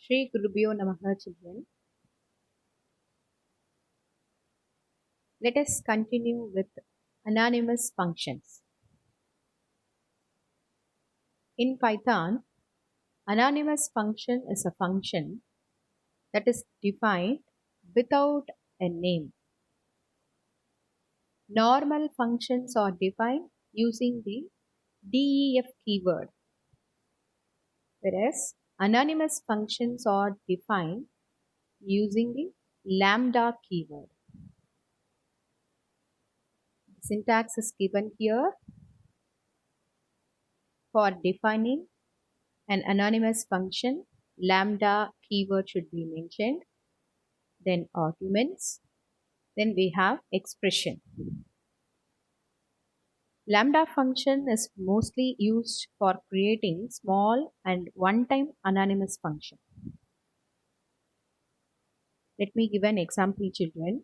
Shri Gurubhyo Namaha, children. Let us continue with anonymous functions. In Python, anonymous function is a function that is defined without a name. Normal functions are defined using the def keyword, whereas anonymous functions are defined using the lambda keyword. The syntax is given here. For defining an anonymous function, lambda keyword should be mentioned, then arguments, then we have expression. Lambda function is mostly used for creating small and one-time anonymous function. Let me give an example, children.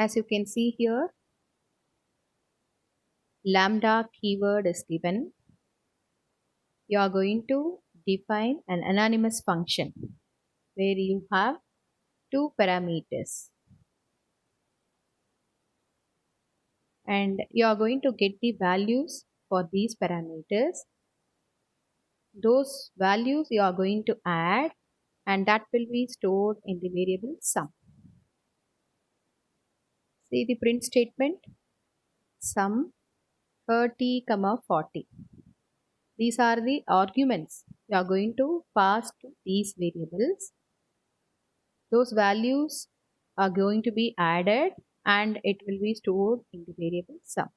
As you can see here, lambda keyword is given. You are going to define an anonymous function where you have two parameters, and you are going to get the values for these parameters. Those values you are going to add, and that will be stored in the variable sum. See the print statement, sum 30, 40. These are the arguments you are going to pass to these variables. Those values are going to be added and it will be stored in the variable sum.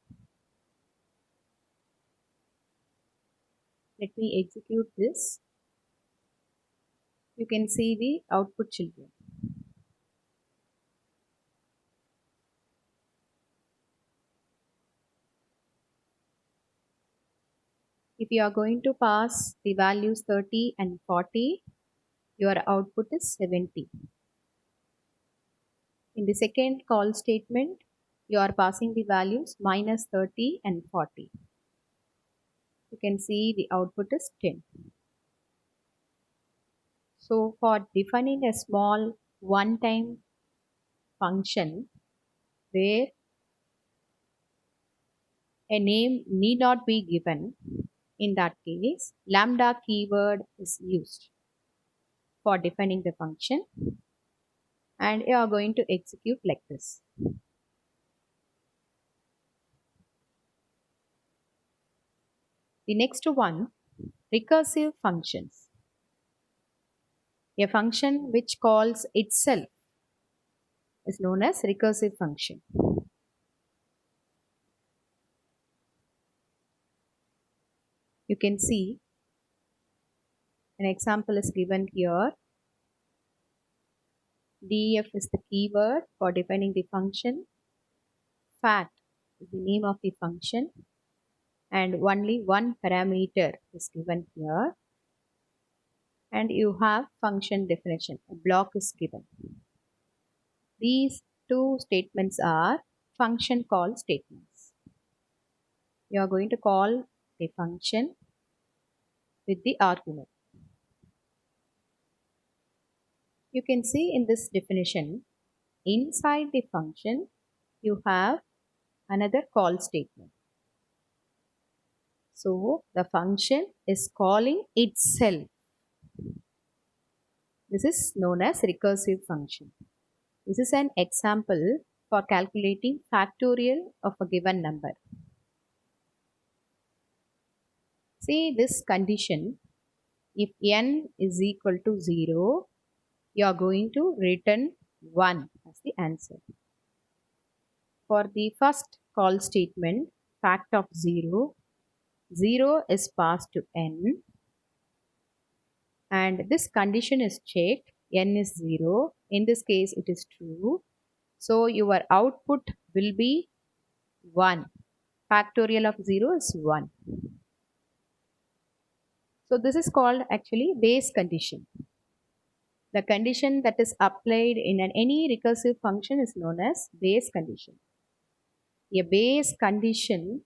Let me execute this. You can see the output, children. If you are going to pass the values 30 and 40, your output is 70. In the second call statement, you are passing the values minus 30 and 40. You can see the output is 10. So for defining a small one-time function where a name need not be given, in that case, lambda keyword is used for defining the function, and you are going to execute like this. The next one, recursive functions. A function which calls itself is known as recursive function. You can see an example is given here. Def is the keyword for defining the function. Fat is the name of the function, and only one parameter is given here. And you have function definition. A block is given. These two statements are function call statements. You are going to call the function with the argument. You can see in this definition, inside the function, you have another call statement. So the function is calling itself. This is known as recursive function. This is an example for calculating factorial of a given number. See this condition, if n is equal to 0, you are going to return 1 as the answer. For the first call statement, fact of 0, 0 is passed to n, and this condition is checked, n is 0. In this case, it is true. So your output will be 1. Factorial of 0 is 1. So this is called actually base condition. The condition that is applied in any recursive function is known as base condition. A base condition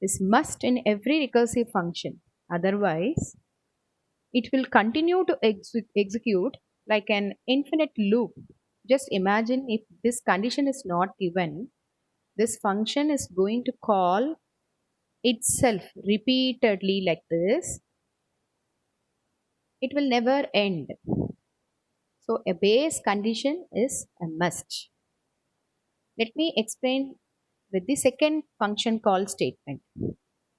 is must in every recursive function. Otherwise, it will continue to execute like an infinite loop. Just imagine if this condition is not given, this function is going to call itself repeatedly like this. It will never end. So, a base condition is a must. Let me explain with the second function call statement.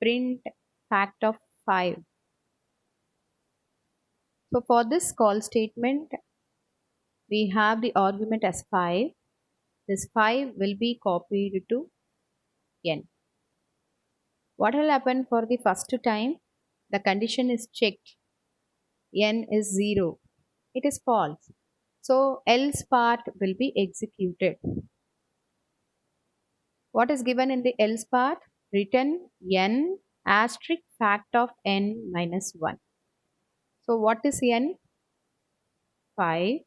Print fact of 5. So, for this call statement, we have the argument as 5. This 5 will be copied to n. What will happen for the first time? The condition is checked. N is 0. It is false. So else part will be executed. What is given in the else part? Return n asterisk fact of n minus 1. So what is n? 5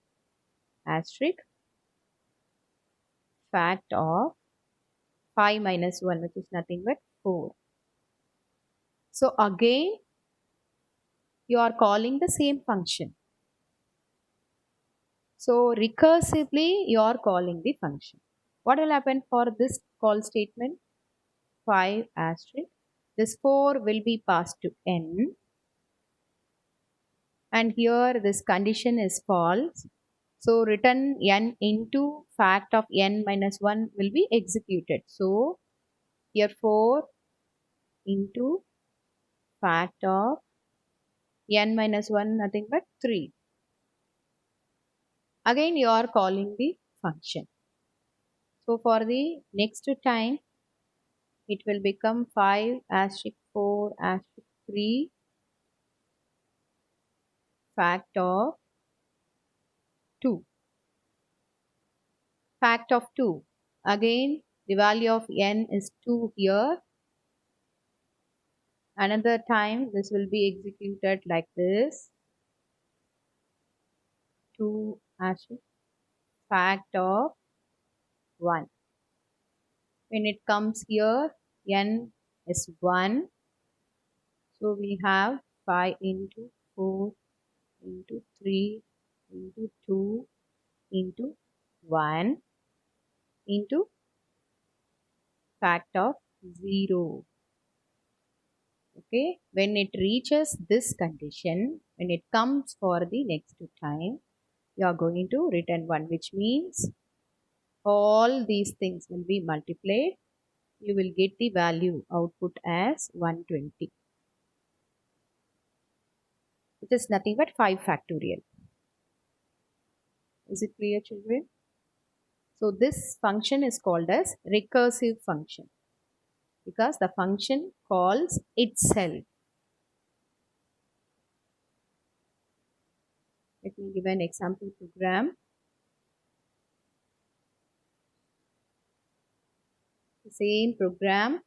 asterisk fact of 5 minus 1, which is nothing but 4. So again, you are calling the same function. So recursively, you are calling the function. What will happen for this call statement? 5 asterisk. This 4 will be passed to n. And here this condition is false. So return n into fact of n minus 1 will be executed. So here 4 into fact of n minus 1 nothing but 3. Again you are calling the function. So for the next time it will become 5 asterisk 4 asterisk 3 fact of 2. Fact of 2. Again the value of n is 2 here. Another time this will be executed like this. 2 asterisk fact of 1. When it comes here, n is 1. So we have 5 into 4 into 3 into 2 into 1 into fact of 0. Okay, when it reaches this condition, when it comes for the next time, you are going to return 1, which means all these things will be multiplied. You will get the value output as 120, which is nothing but 5 factorial. Is it clear, children? So this function is called as recursive function because the function calls itself. Let me give an example program. The same program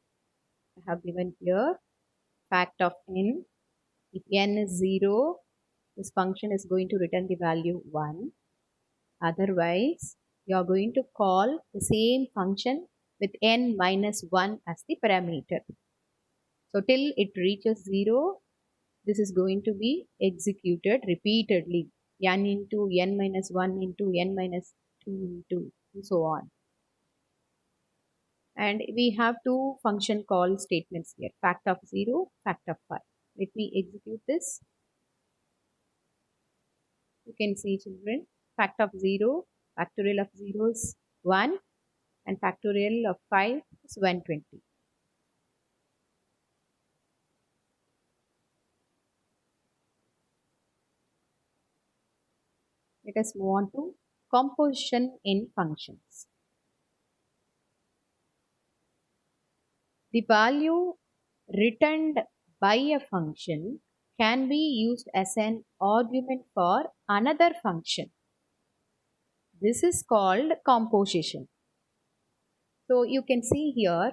I have given here. Fact of n. If n is 0, this function is going to return the value 1. Otherwise, you are going to call the same function with n minus 1 as the parameter. So till it reaches 0, this is going to be executed repeatedly. N into n minus 1 into n minus 2 into and so on. And we have two function call statements here. Fact of 0, fact of 5. Let me execute this. You can see, children, fact of 0, factorial of 0 is 1 and factorial of 5 is 120. Let us move on to composition in functions. The value returned by a function can be used as an argument for another function. This is called composition. So you can see here,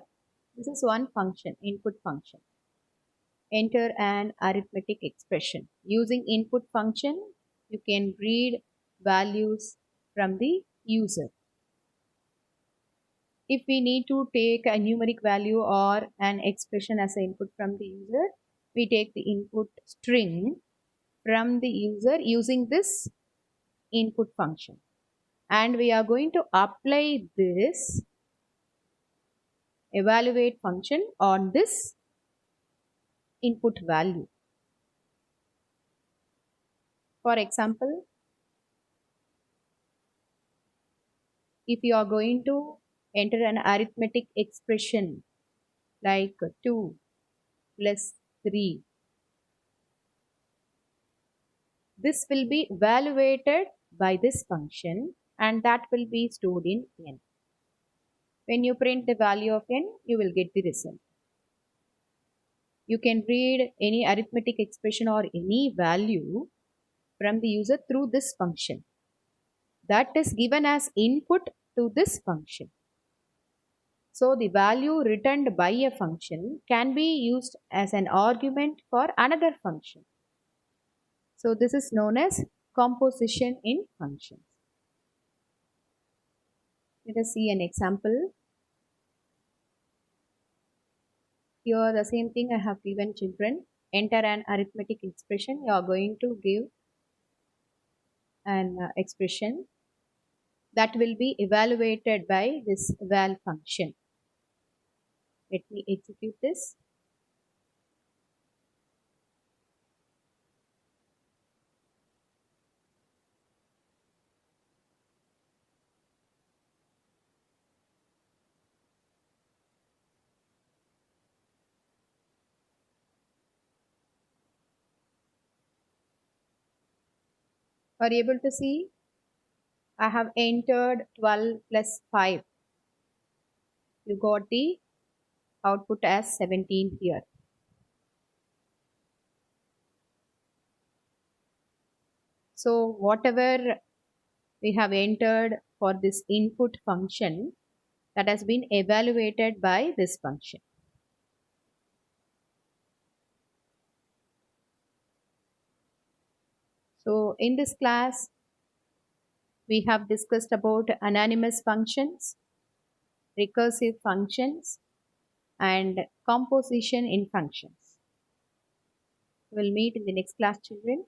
this is one function, input function. Enter an arithmetic expression. Using input function, you can read values from the user. If we need to take a numeric value or an expression as an input from the user, we take the input string from the user using this input function. And we are going to apply this evaluate function on this input value. For example, if you are going to enter an arithmetic expression like 2 plus 3, this will be evaluated by this function and that will be stored in n. When you print the value of n, you will get the result. You can read any arithmetic expression or any value from the user through this function that is given as input to this function. So the value returned by a function can be used as an argument for another function. So this is known as composition in functions. Let us see an example. Here the same thing I have given children. Enter an arithmetic expression. You are going to give an expression that will be evaluated by this eval function. Let me execute this. Are you able to see? I have entered 12 plus 5. You got the output as 17 here. So whatever we have entered for this input function, that has been evaluated by this function. So in this class, we have discussed about anonymous functions, recursive functions, and composition in functions. We'll meet in the next class, children.